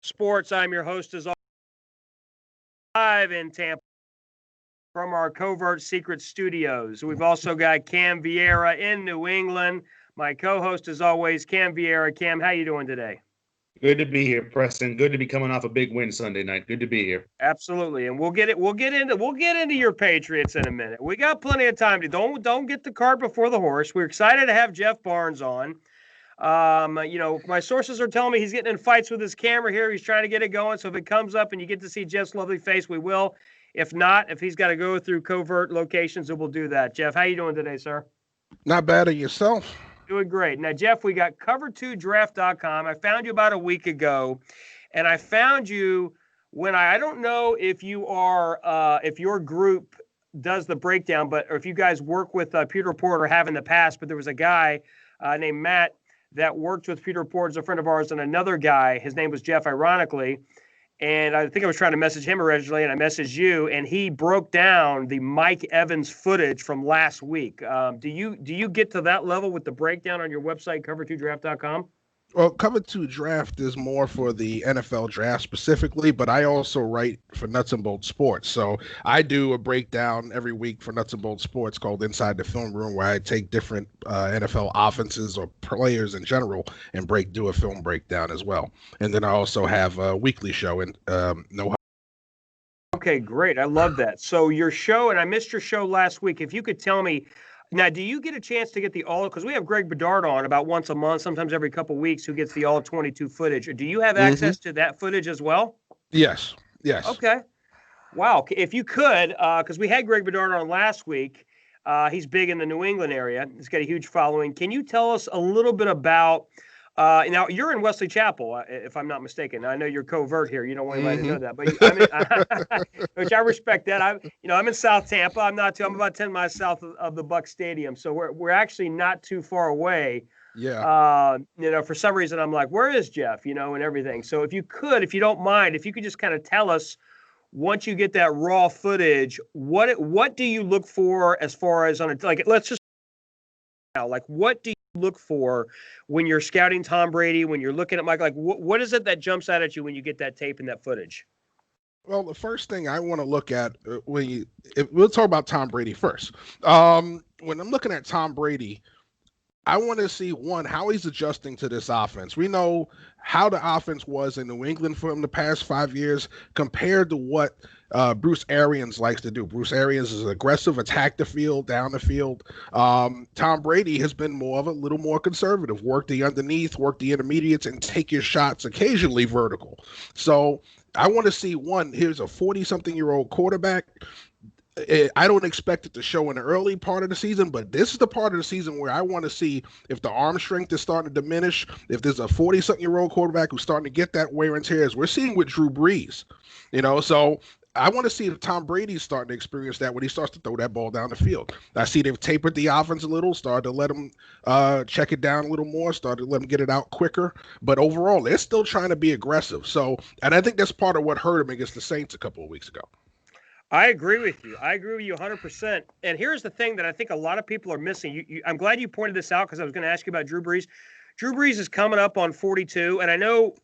Sports. I'm your host as always, live in Tampa from our Covert Secret Studios. We've also got Cam Vieira in New England. My co-host as always, Cam Vieira. Cam, how you doing today? Good to be here, Preston. Good to be coming off a big win Sunday night. Good to be here. Absolutely, and we'll get into your Patriots in a minute. We got plenty of time to don't get the cart before the horse. We're excited to have Jeff Barnes on. My sources are telling me he's getting in fights with his camera here. He's trying to get it going. So if it comes up and you get to see Jeff's lovely face, we will. If not, if he's got to go through covert locations, then we'll do that. Jeff, how you doing today, sir? Not bad at yourself. Doing great. Now, Jeff, we got cover2draft.com. I found you about a week ago, and I found you when I don't know if you are if your group does the breakdown, but or if you guys work with Peter Report or have in the past, but there was a guy named Matt that worked with Peter Report as a friend of ours, and another guy, his name was Jeff, ironically. And I think I was trying to message him originally, and I messaged you, and he broke down the Mike Evans footage from last week. Do you get to that level with the breakdown on your website, cover2draft.com? Well, Cover 2 Draft is more for the NFL draft specifically, but I also write for Nuts and Bolts Sports. So I do a breakdown every week for Nuts and Bolts Sports called Inside the Film Room, where I take different NFL offenses or players in general and do a film breakdown as well. And then I also have a weekly show and No. Okay, great. I love that. So your show, and I missed your show last week. If you could tell me, now, do you get a chance to get the all, because we have Greg Bedard on about once a month, sometimes every couple of weeks, who gets the all 22 footage. Do you have access to that footage as well? Yes. Okay. Wow. If you could, because we had Greg Bedard on last week. He's big in the New England area. He's got a huge following. Can you tell us a little bit about, now you're in Wesley Chapel, if I'm not mistaken. I know you're covert here. You don't want anybody to know that, but which I respect that. I'm in South Tampa. I'm about 10 miles south of the Buck Stadium. So we're actually not too far away. Yeah. For some reason I'm like, where is Jeff, and everything. So if you don't mind, if you could just kind of tell us, once you get that raw footage, what do you look for as far as let's just now, what do you look for when you're scouting Tom Brady, when you're looking at Mike, what is it that jumps out at you when you get that tape and that footage? Well, the first thing I want to look at we'll talk about Tom Brady first. When I'm looking at Tom Brady, I want to see, one, how he's adjusting to this offense. We know how the offense was in New England for him the past 5 years compared to what Bruce Arians likes to do. Bruce Arians is aggressive, attack the field, down the field. Tom Brady has been a little more conservative, work the underneath, work the intermediates, and take your shots occasionally vertical. So I want to see, one, here's a 40-something-year-old quarterback. I don't expect it to show in the early part of the season, but this is the part of the season where I want to see if the arm strength is starting to diminish, if there's a 40-something-year-old quarterback who's starting to get that wear and tear, as we're seeing with Drew Brees. So I want to see if Tom Brady's starting to experience that when he starts to throw that ball down the field. I see they've tapered the offense a little, started to let him check it down a little more, started to let him get it out quicker. But overall, they're still trying to be aggressive. And I think that's part of what hurt him against the Saints a couple of weeks ago. I agree with you. 100%. And here's the thing that I think a lot of people are missing. I'm glad you pointed this out, because I was going to ask you about Drew Brees. Drew Brees is coming up on 42, and I know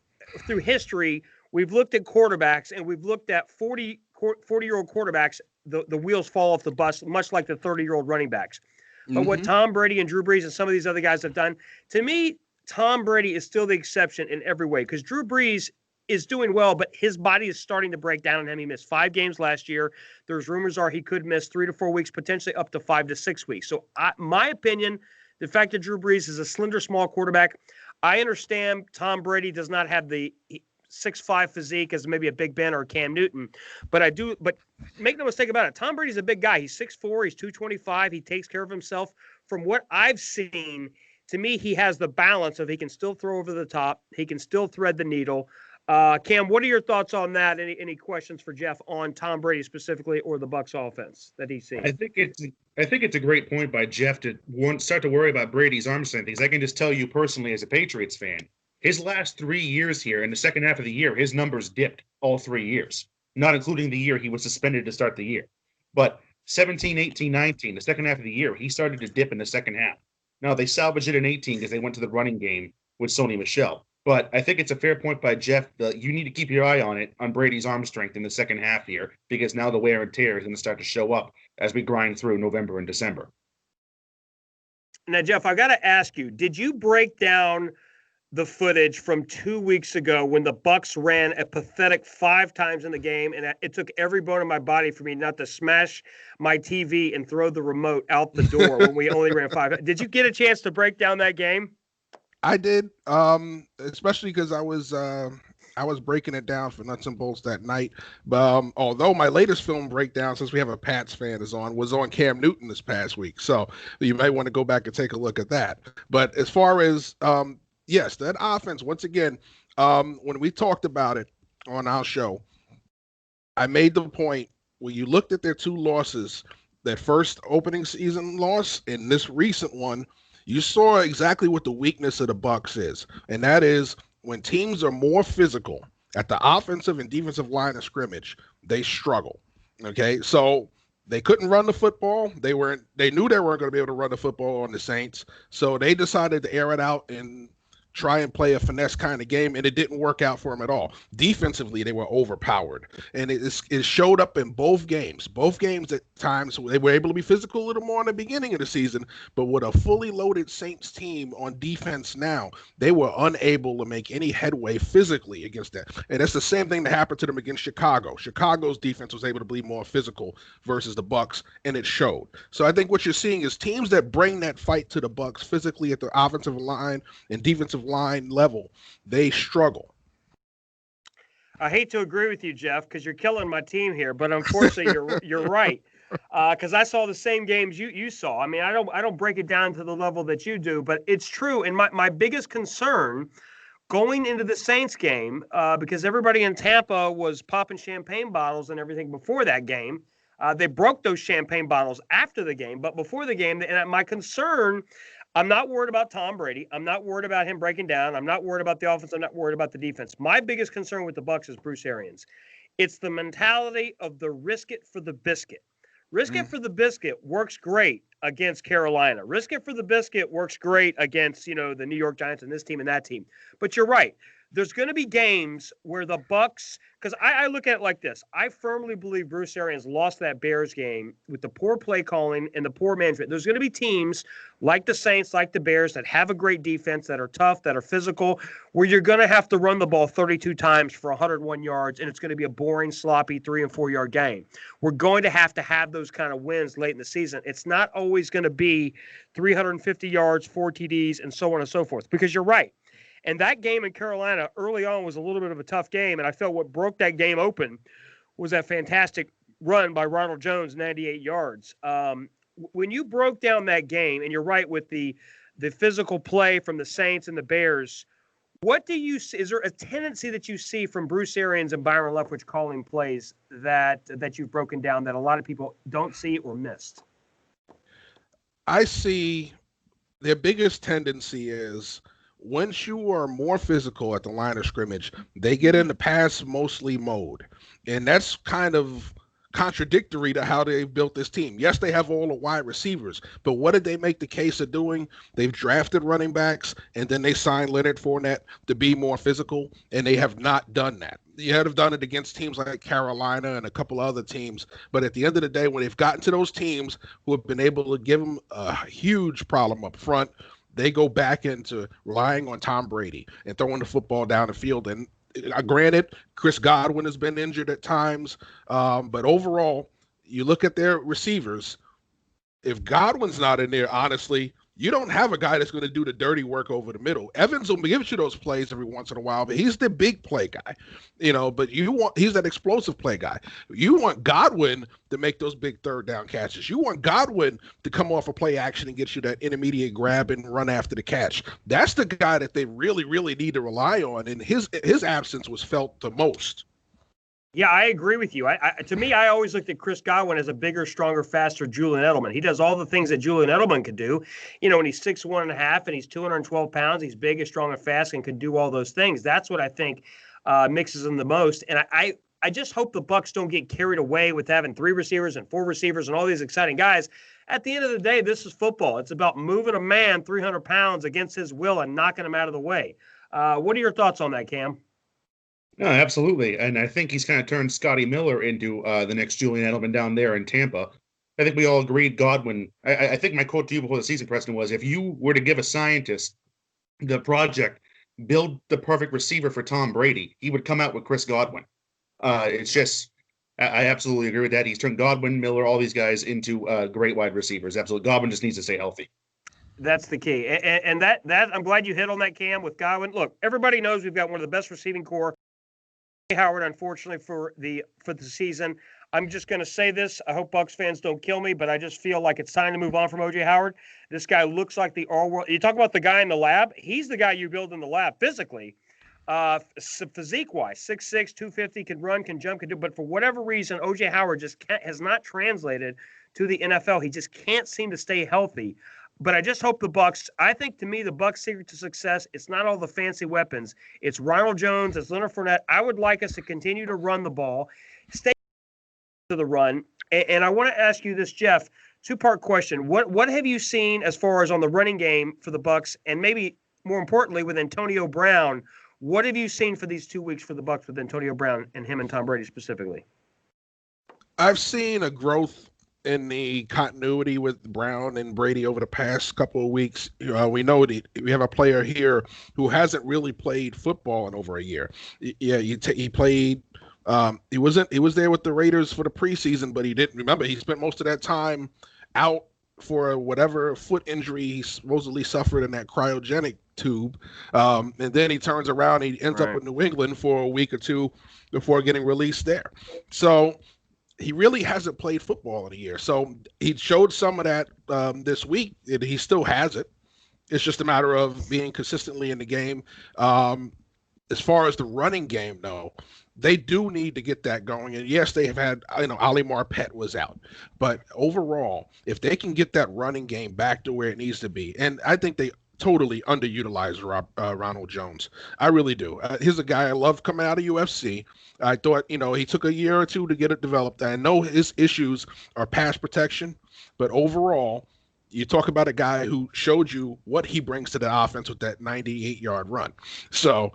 through history we've looked at quarterbacks, and we've looked at 40-year-old quarterbacks. The wheels fall off the bus, much like the 30-year-old running backs. But what Tom Brady and Drew Brees and some of these other guys have done, to me, Tom Brady is still the exception in every way, because Drew Brees is doing well, but his body is starting to break down on him. He missed 5 games last year. There's rumors are he could miss 3 to 4 weeks, potentially up to 5 to 6 weeks. So my opinion, the fact that Drew Brees is a slender, small quarterback, I understand Tom Brady does not have the 6'5" physique as maybe a Big Ben or Cam Newton, but make no mistake about it, Tom Brady's a big guy. He's 6'4", he's 225, he takes care of himself. From what I've seen, to me, he has the balance of he can still throw over the top, he can still thread the needle. Cam, what are your thoughts on that? Any questions for Jeff on Tom Brady specifically, or the Bucs offense that he's seen? I think it's a great point by Jeff to start to worry about Brady's arm strength. Because I can just tell you personally, as a Patriots fan, his last 3 years here in the second half of the year, his numbers dipped all 3 years, not including the year he was suspended to start the year. But 17, 18, 19, the second half of the year, he started to dip in the second half. Now, they salvaged it in 18 because they went to the running game with Sony Michel. But I think it's a fair point by Jeff that you need to keep your eye on it, on Brady's arm strength in the second half here, because now the wear and tear is going to start to show up as we grind through November and December. Now, Jeff, I got to ask you, did you break down the footage from 2 weeks ago when the Bucs ran a pathetic 5 times in the game, and it took every bone in my body for me not to smash my TV and throw the remote out the door when we only ran 5? Did you get a chance to break down that game? I did, especially because I was breaking it down for Nuts and Bolts that night. But although my latest film breakdown, since we have a Pats fan was on Cam Newton this past week, so you might want to go back and take a look at that. But as far as yes, that offense, once again, when we talked about it on our show, I made the point when you looked at their 2 losses, that first opening season loss and this recent one, you saw exactly what the weakness of the Bucs is. And that is when teams are more physical at the offensive and defensive line of scrimmage, they struggle. Okay. So they couldn't run the football. They knew they weren't going to be able to run the football on the Saints. So they decided to air it out and try and play a finesse kind of game, and it didn't work out for them at all. Defensively, they were overpowered, and it showed up in both games. Both games at times they were able to be physical a little more in the beginning of the season, but with a fully loaded Saints team on defense now, they were unable to make any headway physically against that. And that's the same thing that happened to them against Chicago. Chicago's defense was able to be more physical versus the Bucs, and it showed. So I think what you're seeing is teams that bring that fight to the Bucs physically at the offensive line and defensive line level, they struggle. I hate to agree with you, Jeff, because you're killing my team here, but unfortunately, you're right. Because I saw the same games you saw. I mean, I don't break it down to the level that you do, but it's true. And my biggest concern going into the Saints game, because everybody in Tampa was popping champagne bottles and everything before that game. They broke those champagne bottles after the game, but before the game, and my concern, I'm not worried about Tom Brady. I'm not worried about him breaking down. I'm not worried about the offense. I'm not worried about the defense. My biggest concern with the Bucs is Bruce Arians. It's the mentality of the risk it for the biscuit. Risk it for the biscuit works great against Carolina. Risk it for the biscuit works great against, the New York Giants and this team and that team. But you're right. There's going to be games where the Bucs, because I look at it like this. I firmly believe Bruce Arians lost that Bears game with the poor play calling and the poor management. There's going to be teams like the Saints, like the Bears, that have a great defense, that are tough, that are physical, where you're going to have to run the ball 32 times for 101 yards, and it's going to be a boring, sloppy 3 and 4 yard game. We're going to have those kind of wins late in the season. It's not always going to be 350 yards, 4 TDs, and so on and so forth, because you're right. And that game in Carolina early on was a little bit of a tough game. And I felt what broke that game open was that fantastic run by Ronald Jones, 98 yards. When you broke down that game, and you're right with the physical play from the Saints and the Bears, what do you see? Is there a tendency that you see from Bruce Arians and Byron Leftwich calling plays that you've broken down that a lot of people don't see or missed? I see their biggest tendency is once you are more physical at the line of scrimmage, they get in the pass mostly mode. And that's kind of contradictory to how they've built this team. Yes, they have all the wide receivers, but what did they make the case of doing? They've drafted running backs, and then they signed Leonard Fournette to be more physical, and they have not done that. You had to have done it against teams like Carolina and a couple other teams, but at the end of the day, when they've gotten to those teams who have been able to give them a huge problem up front, they go back into relying on Tom Brady and throwing the football down the field. And granted, Chris Godwin has been injured at times, but overall, you look at their receivers. If Godwin's not in there, honestly, you don't have a guy that's going to do the dirty work over the middle. Evans will give you those plays every once in a while, but he's the big play guy, but he's that explosive play guy. You want Godwin to make those big third down catches. You want Godwin to come off a play action and get you that intermediate grab and run after the catch. That's the guy that they really, really need to rely on, and his absence was felt the most. Yeah, I agree with you. To me, I always looked at Chris Godwin as a bigger, stronger, faster Julian Edelman. He does all the things that Julian Edelman could do. When he's 6'1.5" and he's 212 pounds, he's big and strong and fast and can do all those things. That's what I think mixes him the most. And I just hope the Bucs don't get carried away with having 3 receivers and 4 receivers and all these exciting guys. At the end of the day, this is football. It's about moving a man 300 pounds against his will and knocking him out of the way. What are your thoughts on that, Cam? No, absolutely. And I think he's kind of turned Scotty Miller into the next Julian Edelman down there in Tampa. I think we all agreed Godwin. I think my quote to you before the season, Preston, was if you were to give a scientist the project, build the perfect receiver for Tom Brady, he would come out with Chris Godwin. It's just, I absolutely agree with that. He's turned Godwin, Miller, all these guys into great wide receivers. Absolutely. Godwin just needs to stay healthy. That's the key. And that I'm glad you hit on that, Cam, with Godwin. Look, everybody knows we've got one of the best receiving corps. Howard, unfortunately, for the season. I'm just going to say this. I hope Bucs fans don't kill me, but I just feel like it's time to move on from O.J. Howard. This guy looks like the all-world. You talk about the guy in the lab. He's the guy you build in the lab physically, physique-wise. 6'6", 250, can run, can jump, can do. But for whatever reason, O.J. Howard just has not translated to the NFL. He just can't seem to stay healthy. But I just hope the Bucs. I think, to me, the Bucs' secret to success, it's not all the fancy weapons. It's Ronald Jones, it's Leonard Fournette. I would like us to continue to run the ball, stay to the run. And I want to ask you this, Jeff, two-part question. What have you seen as far as on the running game for the Bucs, and maybe more importantly with Antonio Brown? What have you seen for these 2 weeks for the Bucs with Antonio Brown and him and Tom Brady specifically? I've seen a growth in the continuity with Brown and Brady over the past couple of weeks. We know that we have a player here who hasn't really played football in over a year. Yeah, he played. He was there with the Raiders for the preseason, but he didn't. Remember, he spent most of that time out for whatever foot injury he supposedly suffered in that cryogenic tube. And then he turns around, he ends up in New England for a week or two before getting released there. So he really hasn't played football in a year. So he showed some of that this week. He still has it. It's just a matter of being consistently in the game. As far as the running game, though, they do need to get that going. And yes, they have had, Ali Marpet was out. But overall, if they can get that running game back to where it needs to be, and I think they totally underutilized Ronald Jones. I really do. He's a guy I love coming out of UFC. I thought, he took a year or two to get it developed. I know his issues are pass protection, but overall, you talk about a guy who showed you what he brings to the offense with that 98-yard run. So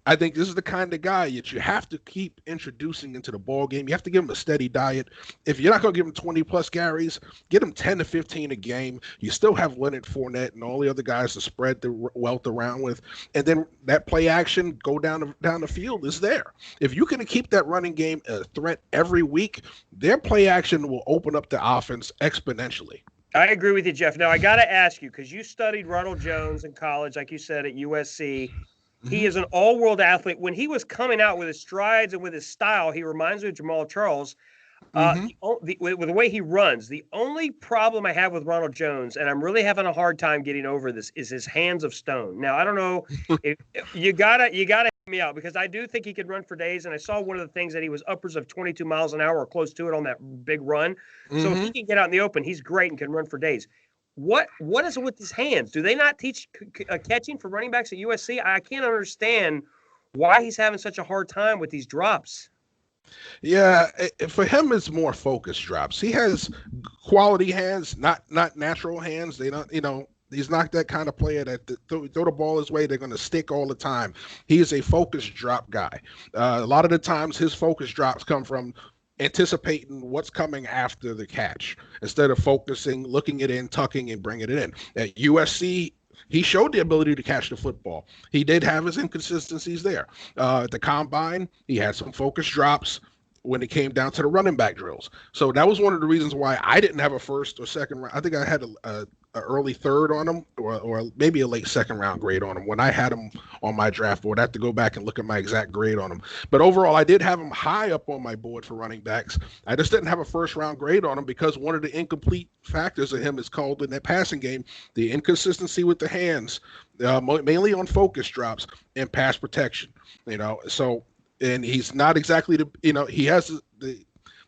I think this is the kind of guy that you have to keep introducing into the ball game. You have to give him a steady diet. If you're not going to give him 20-plus carries, get him 10 to 15 a game. You still have Leonard Fournette and all the other guys to spread the wealth around with. And then that play action, go down the field is there. If you can keep that running game a threat every week, their play action will open up the offense exponentially. I agree with you, Jeff. Now, I got to ask you, because you studied Ronald Jones in college, like you said, at USC. He is an all-world athlete. When he was coming out with his strides and with his style, he reminds me of Jamal Charles. With the way he runs, the only problem I have with Ronald Jones, and I'm really having a hard time getting over this, is his hands of stone. Now, I don't know if you gotta help me out, because I do think he could run for days. And I saw one of the things that he was upwards of 22 miles an hour or close to it on that big run. So if he can get out in the open, he's great and can run for days. What is it with his hands? Do they not teach catching for running backs at USC? I can't understand why he's having such a hard time with these drops. Yeah, for him, it's more focused drops. He has quality hands, not natural hands. They don't, he's not that kind of player that throw the ball his way, they're going to stick all the time. He is a focused drop guy. A lot of the times, his focused drops come from anticipating what's coming after the catch instead of focusing, looking it in, tucking, and bringing it in. At USC, he showed the ability to catch the football. He did have his inconsistencies there. At the combine, he had some focused drops when it came down to the running back drills. So that was one of the reasons why I didn't have a first or second round. I think I had a early third on him, or maybe a late second round grade on him when I had him on my draft board. I have to go back and look at my exact grade on him. But overall, I did have him high up on my board for running backs. I just didn't have a first round grade on him because one of the incomplete factors of him is called in that passing game, the inconsistency with the hands, mainly on focus drops and pass protection. So, and he's not exactly he has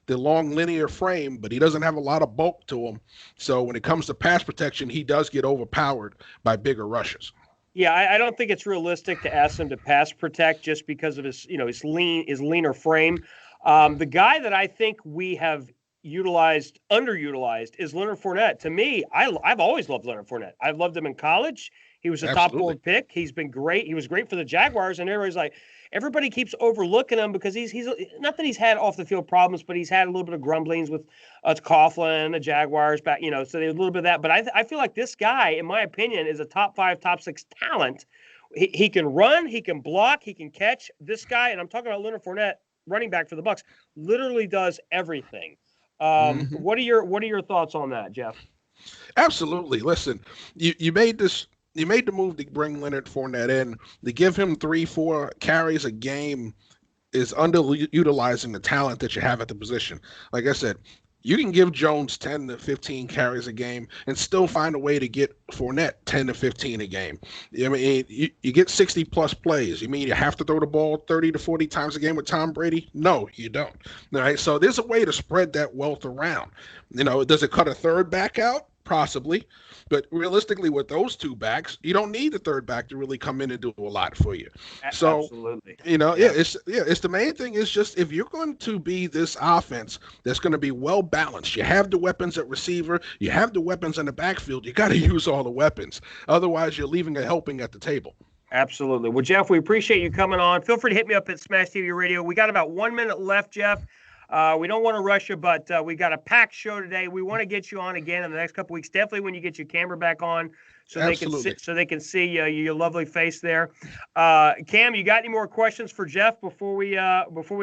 the long linear frame, but he doesn't have a lot of bulk to him. So when it comes to pass protection, he does get overpowered by bigger rushers. Yeah, I don't think it's realistic to ask him to pass protect just because of his leaner frame. The guy that I think we have underutilized is Leonard Fournette. To me, I've always loved Leonard Fournette. I've loved him in college. He was a top Absolutely. gold pick. He's been great. He was great for the Jaguars, and everybody keeps overlooking him because he's not that he's had off the field problems, but he's had a little bit of grumblings with Coughlin, the Jaguars back, so there's a little bit of that. But I feel like this guy, in my opinion, is a top 5, top 6 talent. He can run, he can block, he can catch. This guy, and I'm talking about Leonard Fournette, running back for the Bucs, literally does everything. What are your thoughts on that, Jeff? Absolutely. Listen, you made the move to bring Leonard Fournette in. To give him 3-4 carries a game is underutilizing the talent that you have at the position. Like I said, you can give Jones 10 to 15 carries a game and still find a way to get Fournette 10 to 15 a game. I mean, you get 60-plus plays. You mean you have to throw the ball 30 to 40 times a game with Tom Brady? No, you don't. All right, so there's a way to spread that wealth around. Does it cut a third back out? Possibly. But realistically, with those two backs, you don't need the third back to really come in and do a lot for you. So, absolutely. It's the main thing is just if you're going to be this offense that's going to be well balanced, you have the weapons at receiver, you have the weapons in the backfield, you got to use all the weapons. Otherwise, you're leaving a helping at the table. Absolutely. Well, Jeff, we appreciate you coming on. Feel free to hit me up at Smash TV Radio. We got about 1 minute left, Jeff. We don't want to rush you, but we got a packed show today. We want to get you on again in the next couple weeks. Definitely when you get your camera back on, so they can see your lovely face there. Cam, you got any more questions for Jeff before we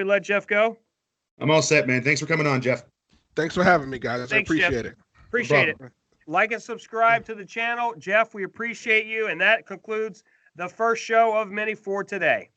let Jeff go? I'm all set, man. Thanks for coming on, Jeff. Thanks for having me, guys. Thanks, I appreciate Jeff. it. Appreciate it. Like and subscribe to the channel. Jeff, we appreciate you. And that concludes the first show of many for today.